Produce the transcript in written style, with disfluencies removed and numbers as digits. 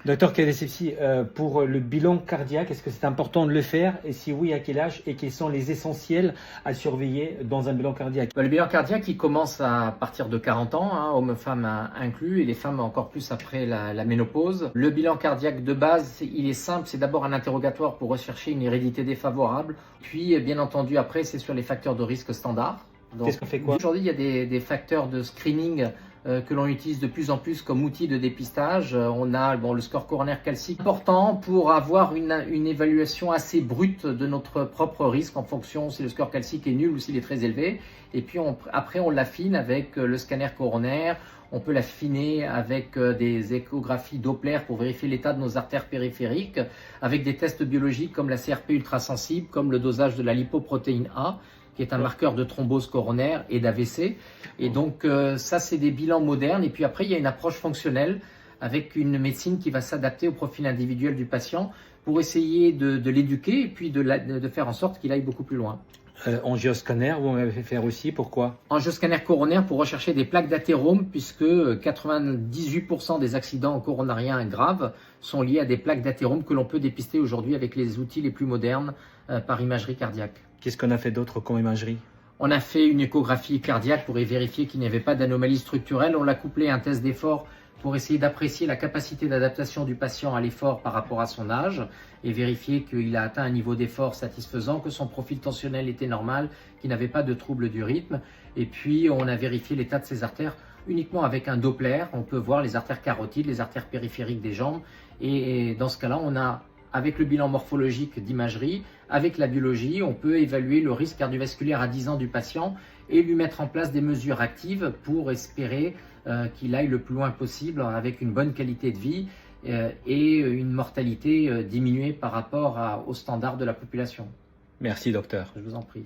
Docteur Kadesepsi, pour le bilan cardiaque, est-ce que c'est important de le faire? Et si oui, à quel âge? Et quels sont les essentiels à surveiller dans un bilan cardiaque? Le bilan cardiaque, il commence à partir de 40 ans, hein, hommes, femmes inclus, et les femmes encore plus après la ménopause. Le bilan cardiaque de base, il est simple, c'est d'abord un interrogatoire pour rechercher une hérédité défavorable. Puis, bien entendu, après, c'est sur les facteurs de risque standard. Qu'est-ce qu'on fait quoi? Aujourd'hui, il y a des facteurs de screening que l'on utilise de plus en plus comme outil de dépistage. On a le score coronaire calcique, important pour avoir une évaluation assez brute de notre propre risque en fonction si le score calcique est nul ou s'il est très élevé. Et puis après, on l'affine avec le scanner coronaire. On peut l'affiner avec des échographies Doppler pour vérifier l'état de nos artères périphériques, avec des tests biologiques comme la CRP ultrasensible, comme le dosage de la lipoprotéine A, qui est un marqueur de thrombose coronaire et d'AVC. Et donc ça, c'est des bilans modernes. Et puis après, il y a une approche fonctionnelle avec une médecine qui va s'adapter au profil individuel du patient pour essayer de l'éduquer et puis de faire en sorte qu'il aille beaucoup plus loin. Angioscanner, vous m'avez fait faire aussi, pourquoi? Angioscanner coronaire pour rechercher des plaques d'athérome, puisque 98% des accidents coronariens graves sont liés à des plaques d'athérome que l'on peut dépister aujourd'hui avec les outils les plus modernes par imagerie cardiaque. Qu'est-ce qu'on a fait d'autre comme imagerie? On a fait une échographie cardiaque pour y vérifier qu'il n'y avait pas d'anomalie structurelle. On l'a couplé à un test d'effort pour essayer d'apprécier la capacité d'adaptation du patient à l'effort par rapport à son âge et vérifier qu'il a atteint un niveau d'effort satisfaisant, que son profil tensionnel était normal, qu'il n'avait pas de trouble du rythme. Et puis, on a vérifié l'état de ses artères uniquement avec un Doppler. On peut voir les artères carotides, les artères périphériques des jambes. Et dans ce cas-là, on a, avec le bilan morphologique d'imagerie, avec la biologie, on peut évaluer le risque cardiovasculaire à 10 ans du patient et lui mettre en place des mesures actives pour espérer qu'il aille le plus loin possible avec une bonne qualité de vie et une mortalité diminuée par rapport aux standards de la population. Merci, docteur. Je vous en prie.